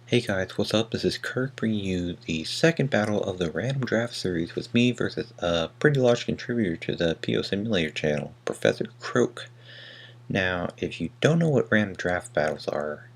Hey guys, what's up? This is Kyrk bringing you the second battle of the random draft series with me versus a pretty large contributor to the POSimulator channel, Professor Croak. Now, if you don't know what random draft battles are,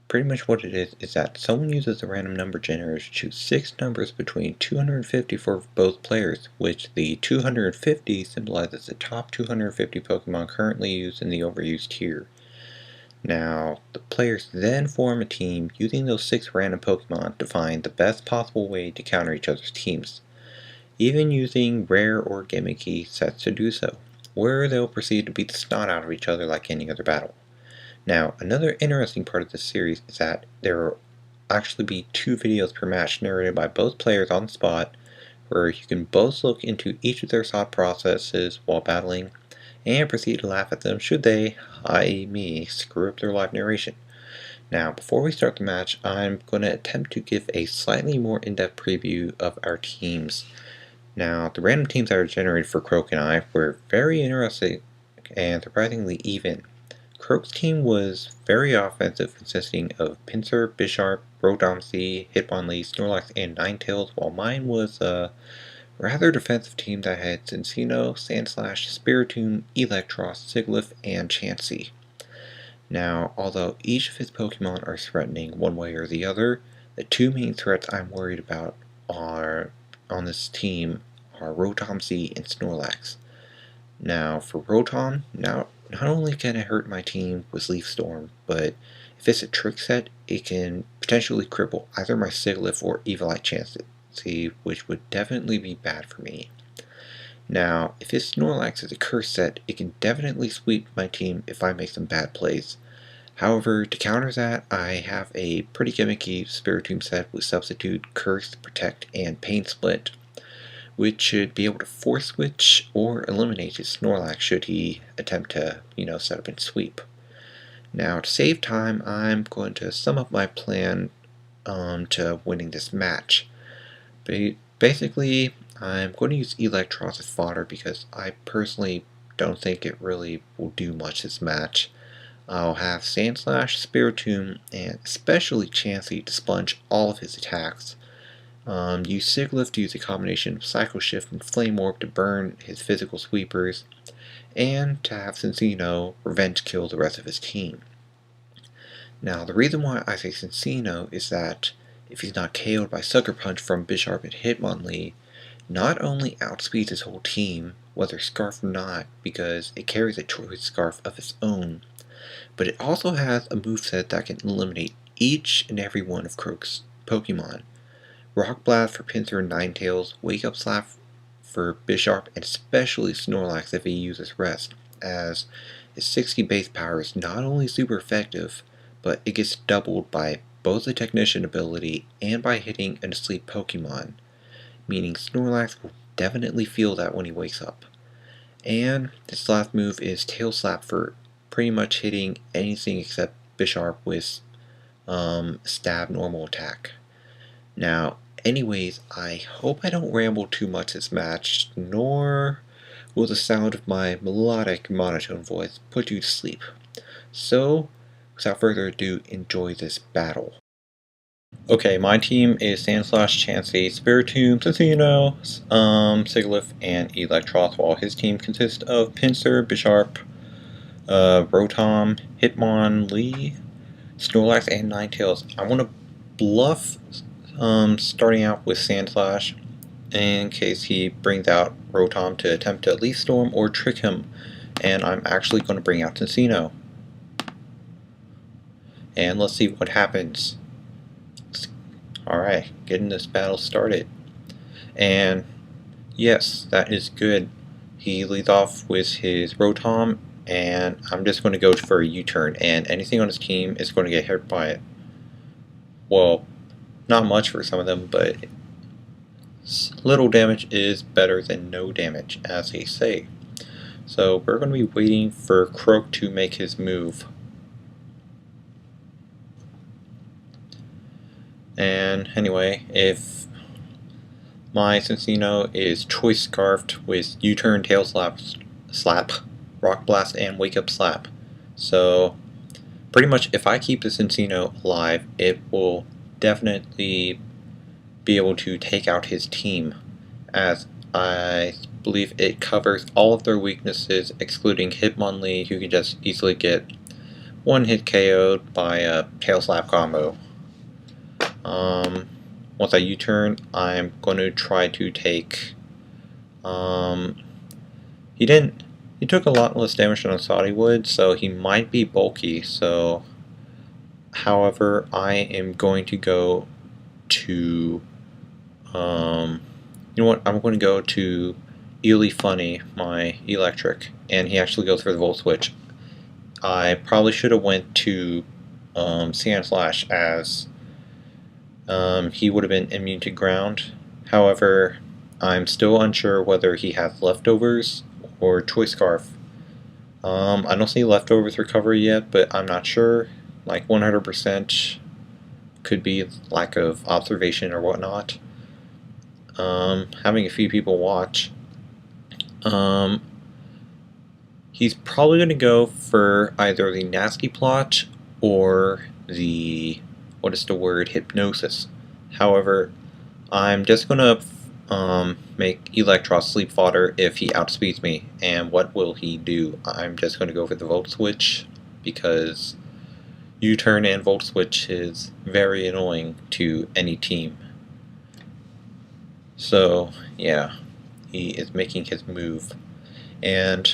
pretty much what it is that someone uses a random number generator to choose 6 numbers between 250 for both players, which the 250 symbolizes the top 250 Pokemon currently used in the overused tier. Now, the players then form a team using those 6 random Pokemon to find the best possible way to counter each other's teams, even using rare or gimmicky sets to do so, where they'll proceed to beat the snot out of each other like any other battle. Now, another interesting part of this series is that there will actually be 2 videos per match narrated by both players on the spot, where you can both look into each of their thought processes while battling, and proceed to laugh at them should they, i.e. me, screw up their live narration. Now, before we start the match, I'm going to attempt to give a slightly more in-depth preview of our teams. Now, the random teams that are generated for Croak and I were very interesting and surprisingly even. Croak's team was very offensive, consisting of Pinsir, Bisharp, Rotom, Hitmonlee, Snorlax, and Ninetales, while mine was a rather defensive team that had Cinccino, Sandslash, Spiritomb, Eelektross, Sigilyph, and Chansey. Now, although each of his Pokemon are threatening one way or the other, the 2 main threats I'm worried about on this team are Rotom, and Snorlax. Now, for Rotom, not only can it hurt my team with Leaf Storm, but if it's a trick set, it can potentially cripple either my Sigilyph or Eviolite Chansey, which would definitely be bad for me. Now, if his Snorlax is a curse set, it can definitely sweep my team if I make some bad plays. However, to counter that, I have a pretty gimmicky Spiritomb set with Substitute, Curse, Protect, and Pain Split, which should be able to force switch or eliminate his Snorlax should he attempt to, set up and sweep. Now, to save time, I'm going to sum up my plan to winning this match. Basically, I'm going to use Eelektross as fodder because I personally don't think it really will do much this match. I'll have Sandslash, Spiritomb, and especially Chansey to sponge all of his attacks. Use Sigilyph to use a combination of Psycho Shift and Flame Orb to burn his physical sweepers, and to have Cinccino revenge kill the rest of his team. Now, the reason why I say Cinccino is that if he's not KO'd by Sucker Punch from Bisharp and Hitmonlee, not only outspeeds his whole team, whether Scarf or not, because it carries a Choice Scarf of its own, but it also has a moveset that can eliminate each and every one of Croak's Pokemon. Rock Blast for Pinsir and Ninetales, Wake Up Slap for Bisharp, and especially Snorlax if he uses Rest, as his 60 base power is not only super effective, but it gets doubled by both the Technician ability and by hitting an asleep Pokemon, meaning Snorlax will definitely feel that when he wakes up. And his last move is Tail Slap for pretty much hitting anything except Bisharp with Stab normal attack. Now, anyways, I hope I don't ramble too much this match, nor will the sound of my melodic monotone voice put you to sleep. So, without further ado, enjoy this battle. Okay, my team is Sandslash, Chansey, Spiritomb, Cinccino, Sigilyph, and Eelektross, while his team consists of Pinsir, Bisharp, Rotom, Hitmonlee, Snorlax, and Ninetales. I want to bluff starting out with Sandslash in case he brings out Rotom to attempt to Leaf Storm or trick him, and I'm actually going to bring out Cinccino. And let's see what happens. Alright, getting this battle started. And yes, that is good. He leads off with his Rotom, and I'm just going to go for a U-turn, and anything on his team is going to get hit by it. Well, not much for some of them, but little damage is better than no damage, as they say. So we're going to be waiting for Croak to make his move. And anyway, if my Cinccino is Choice Scarfed with U-turn, Tail Slap, Rock Blast, and Wake Up Slap. So pretty much if I keep the Cinccino alive, it will definitely be able to take out his team, as I believe it covers all of their weaknesses excluding Hitmonlee, who can just easily get one hit KO'd by a tail slap combo. Once I U-turn, I'm going to try to take he took a lot less damage than I thought he would, so he might be bulky. So, however, I am going to go to, you know what? I'm going to go to Eely Funny, my electric, and he actually goes for the Volt Switch. I probably should have went to Sandslash, as he would have been immune to ground. However, I'm still unsure whether he has leftovers or Choice Scarf. I don't see leftovers recovery yet, but I'm not sure. Like 100% could be lack of observation or whatnot. Having a few people watch. He's probably going to go for either the Nasty Plot or the, what is the word, Hypnosis. However, I'm just going to make Electros sleep fodder if he outspeeds me. And what will he do? I'm just going to go for the Volt Switch, because U-turn and Volt Switch is very annoying to any team. So yeah, he is making his move, and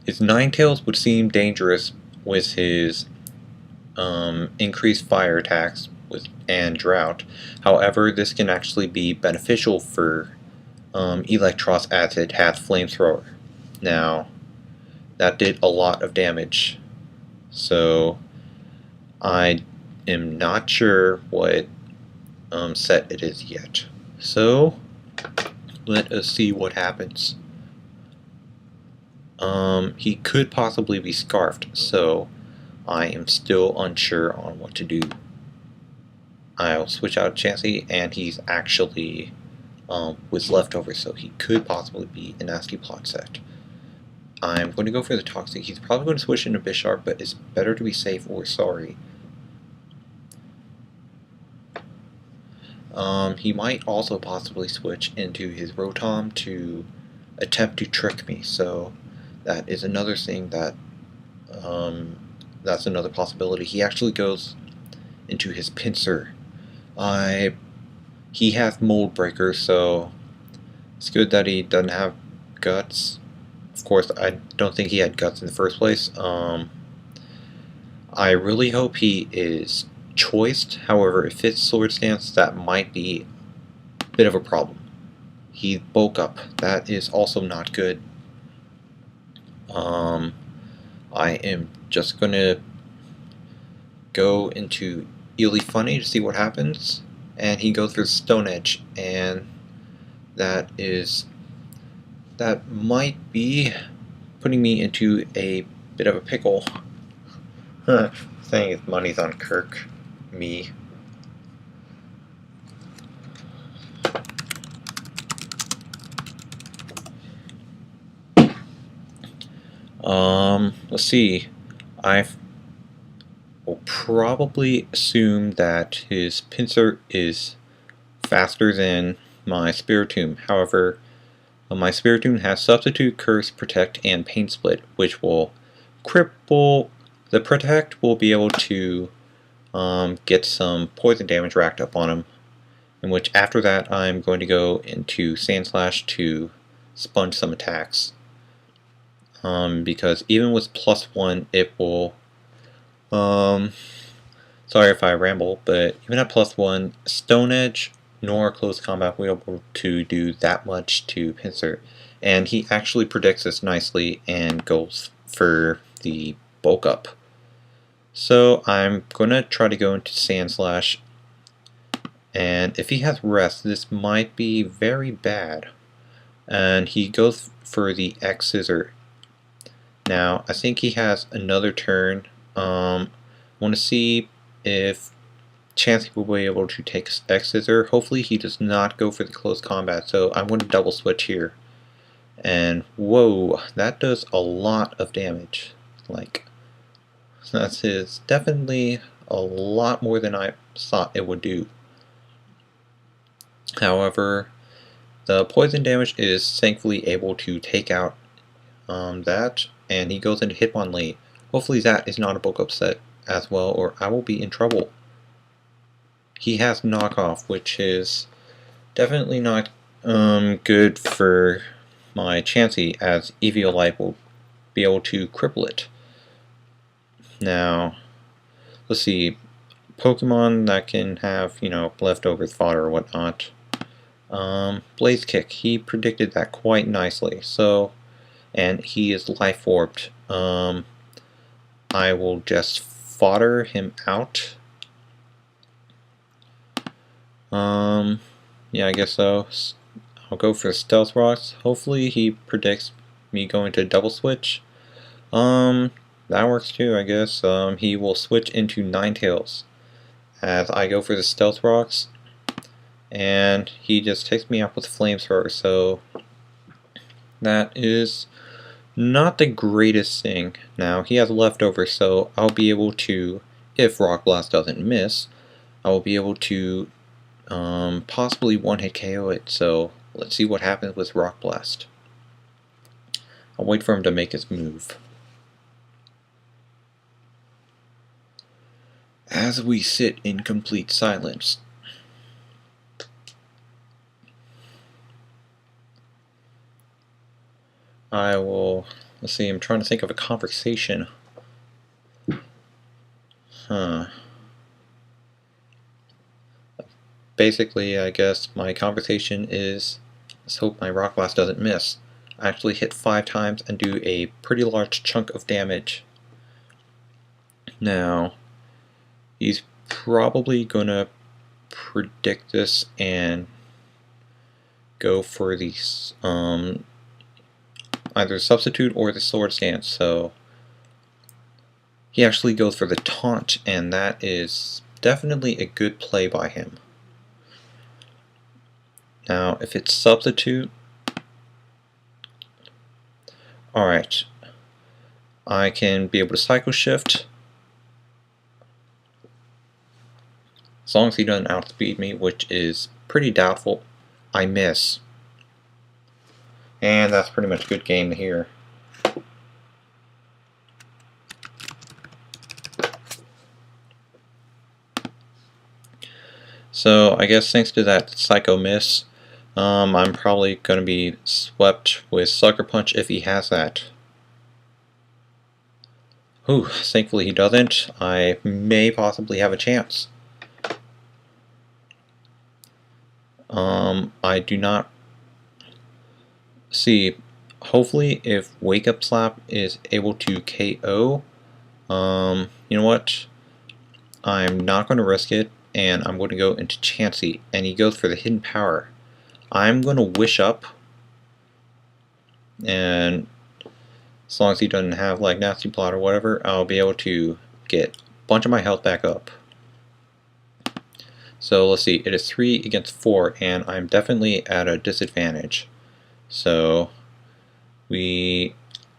his Ninetales would seem dangerous with his increased fire attacks and drought. However, this can actually be beneficial for Electros, as it has Flamethrower. Now, that did a lot of damage, so I am not sure what set it is yet. So let us see what happens. He could possibly be Scarfed, so I am still unsure on what to do. I'll switch out Chansey, and he's actually with leftovers, so he could possibly be a Nasty Plot set. I'm going to go for the Toxic. He's probably going to switch into Bisharp, but it's better to be safe or sorry. He might also possibly switch into his Rotom to attempt to trick me, so that is another thing that that's another possibility. He actually goes into his Pinsir. He has Mold Breaker, so it's good that he doesn't have Guts. Of course, I don't think he had Guts in the first place. I really hope he is choiced. However, if it's Sword Stance, that might be a bit of a problem. He bulk up. That is also not good. I am just gonna go into Eely Funny to see what happens, and he goes for Stone Edge, and that might be putting me into a bit of a pickle. Saying his money's on Kyrk. Me. Let's see. I will probably assume that his Pinsir is faster than my Spiritomb. However, my Spiritomb has Substitute, Curse, Protect, and Pain Split, which will cripple. The Protect will be able to get some poison damage racked up on him, in which after that I'm going to go into Sandslash to sponge some attacks. Because even with +1, it will, sorry if I ramble, but even at +1, Stone Edge nor Close Combat will be able to do that much to Pinsir. And he actually predicts this nicely and goes for the bulk up. So I'm going to try to go into Sandslash, and if he has Rest, this might be very bad. And he goes for the X Scissor. Now, I think he has another turn. I want to see if Chansey will be able to take X Scissor. Hopefully he does not go for the Close Combat, so I'm going to double switch here. And whoa, that does a lot of damage. Like, that's definitely a lot more than I thought it would do. However, the poison damage is thankfully able to take out that, and he goes into Hitmonlee. Hopefully that is not a bulk upset as well, or I will be in trouble. He has knockoff, which is definitely not good for my Chansey, as Eviolite will be able to cripple it. Now, let's see, Pokemon that can have, you know, leftover fodder or whatnot. Blaze Kick, he predicted that quite nicely, so, and he is life orbed. I will just fodder him out. Yeah, I guess so. I'll go for Stealth Rocks. Hopefully he predicts me going to double switch. That works too, I guess. He will switch into Ninetales as I go for the Stealth Rocks, and he just takes me out with Flamethrower, so that is not the greatest thing. Now, he has leftover, so I'll be able to, if Rock Blast doesn't miss, I will be able to possibly one-hit KO it, so let's see what happens with Rock Blast. I'll wait for him to make his move. As we sit in complete silence, I will, let's see, I'm trying to think of a conversation. Basically, I guess my conversation is, let's hope my Rock Blast doesn't miss. I actually hit 5 times and do a pretty large chunk of damage. Now, he's probably gonna predict this and go for the either Substitute or the Sword Stance, so he actually goes for the Taunt, and that is definitely a good play by him. Now, if it's Substitute, alright, I can be able to Cycle Shift, as long as he doesn't outspeed me, which is pretty doubtful. I miss. And that's pretty much a good game here. So I guess thanks to that Psycho Miss, I'm probably going to be swept with Sucker Punch if he has that. Whew, thankfully he doesn't. I may possibly have a chance. I do not see. Hopefully, if Wake Up Slap is able to KO, you know what? I'm not going to risk it, and I'm going to go into Chansey, and he goes for the Hidden Power. I'm going to Wish Up, and as long as he doesn't have like Nasty Plot or whatever, I'll be able to get a bunch of my health back up. So let's see, it is 3 against 4, and I'm definitely at a disadvantage. So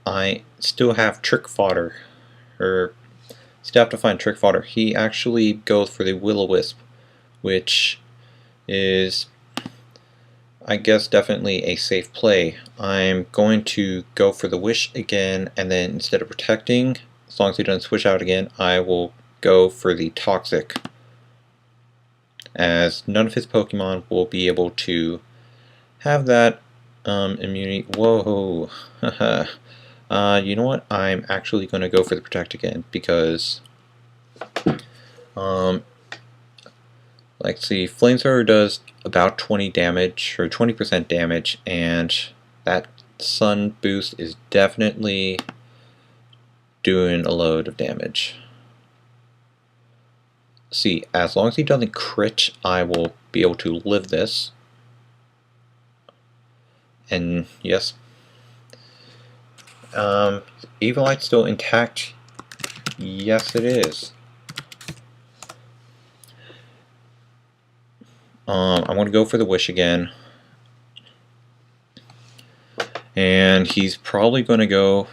I still have Trick Fodder, or still have to find Trick Fodder. He actually goes for the Will-O-Wisp, which is, I guess, definitely a safe play. I'm going to go for the Wish again, and then instead of protecting, as long as he doesn't switch out again, I will go for the Toxic, as none of his Pokemon will be able to have that immunity. Whoa. You know what? I'm actually going to go for the Protect again, because let's see, Flamethrower does about 20 damage, or 20% damage, and that Sun boost is definitely doing a load of damage. See, as long as he doesn't crit, I will be able to live this. And yes, Eviolite's still intact. Yes, it is. I'm going to go for the Wish again, and he's probably going to go.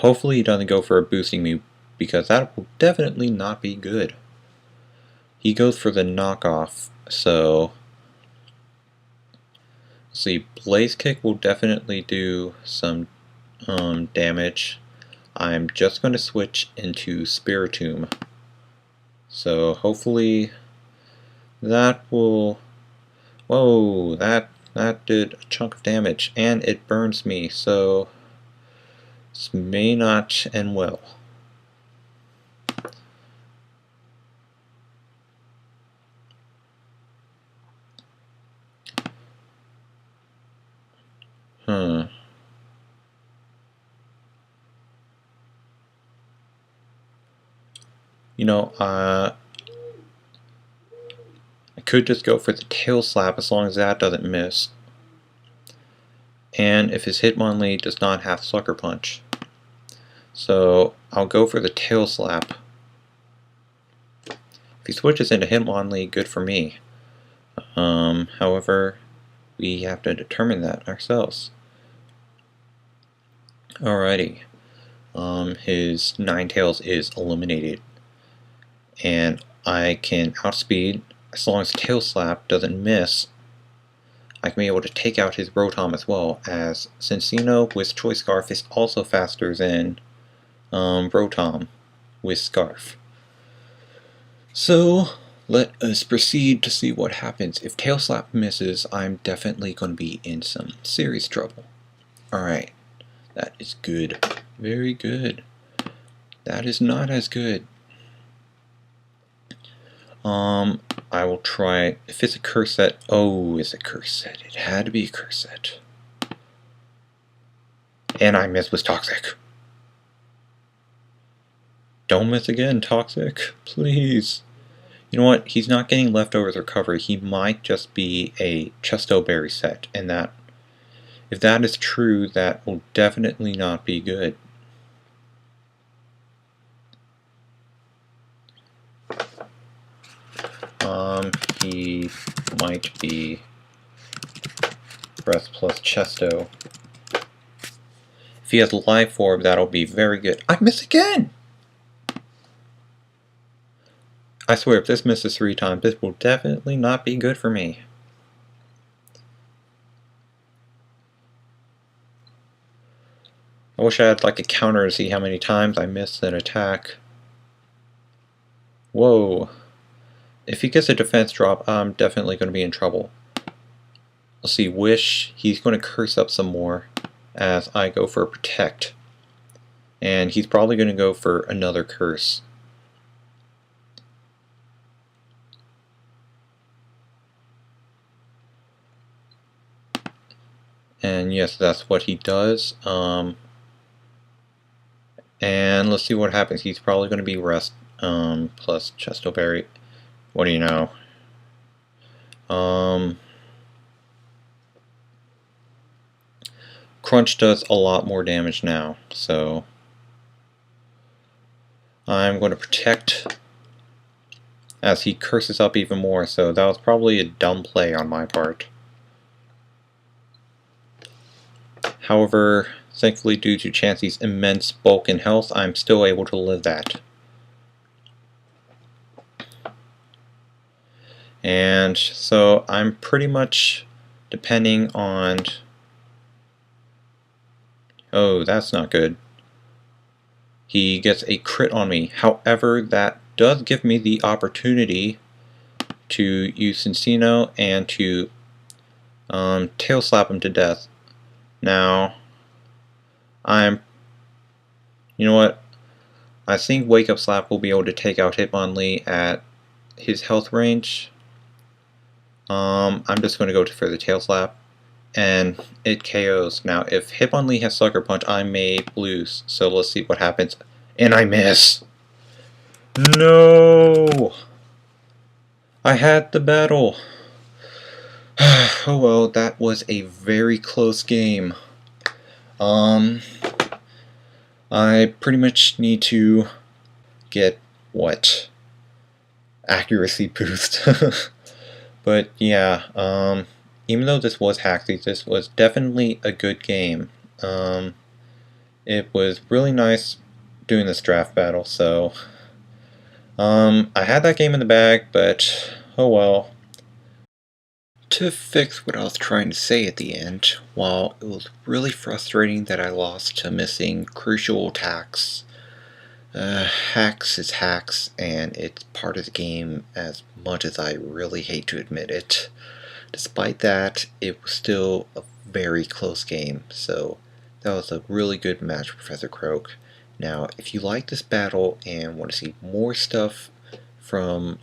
Hopefully he doesn't go for a boosting me, because that will definitely not be good. He goes for the knockoff, so let's see, Blaze Kick will definitely do some damage. I'm just going to switch into Spiritomb. So hopefully that will... Whoa, that did a chunk of damage, and it burns me, so this may not end well. You know, I could just go for the tail slap as long as that doesn't miss. And if his Hitmonlee does not have Sucker Punch. So I'll go for the tail slap. If he switches into Hitmonlee, good for me. However, we have to determine that ourselves. Alrighty. His Ninetales is eliminated. And I can outspeed, as long as Tail Slap doesn't miss. I can be able to take out his Rotom as well, as Cinccino with Choice Scarf is also faster than Rotom with Scarf. So let us proceed to see what happens. If Tail Slap misses, I'm definitely going to be in some serious trouble. Alright, that is good. Very good. That is not as good. I will try, if it's a curse set, oh, it's a curse set. It had to be a curse set. And I missed with Toxic. Don't miss again, Toxic, please. You know what, he's not getting Leftovers Recovery. He might just be a Chesto Berry set, and that, if that is true, that will definitely not be good. He might be Breath plus Chesto. If he has Life Orb, that'll be very good. I miss again! I swear, if this misses 3 times, this will definitely not be good for me. I wish I had like a counter to see how many times I missed an attack. Whoa. If he gets a defense drop, I'm definitely going to be in trouble. Let's see, Wish, he's going to curse up some more as I go for a Protect. And he's probably going to go for another curse. And yes, that's what he does. And let's see what happens. He's probably going to be Rest plus Chesto Berry. What do you know? Crunch does a lot more damage now, so I'm going to Protect as he curses up even more, so that was probably a dumb play on my part. However, thankfully due to Chansey's immense bulk and health, I'm still able to live that. And so I'm pretty much depending on... Oh, that's not good. He gets a crit on me. However, that does give me the opportunity to use Cinccino and to tail slap him to death. Now, you know what? I think Wake Up Slap will be able to take out Hitmonlee at his health range. I'm just going to go for the tail slap, and it KOs. Now, if Hitmonlee has Sucker Punch, I may lose. So let's see what happens. And I miss! No! I had the battle. Oh well, that was a very close game. I pretty much need to get, what? Accuracy boost. But yeah, even though this was Haxy, this was definitely a good game. It was really nice doing this draft battle, so I had that game in the bag, but oh well. To fix what I was trying to say at the end, while it was really frustrating that I lost to missing crucial attacks, hacks is hacks, and it's part of the game as much as I really hate to admit it. Despite that, it was still a very close game, so that was a really good match, Professor Croak. Now, if you like this battle and want to see more stuff from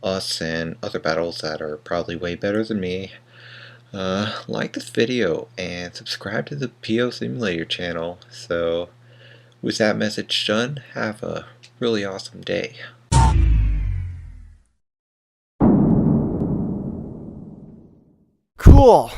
us and other battles that are probably way better than me, like this video and subscribe to the POSimulator channel. So, with that message done, have a really awesome day. Cool.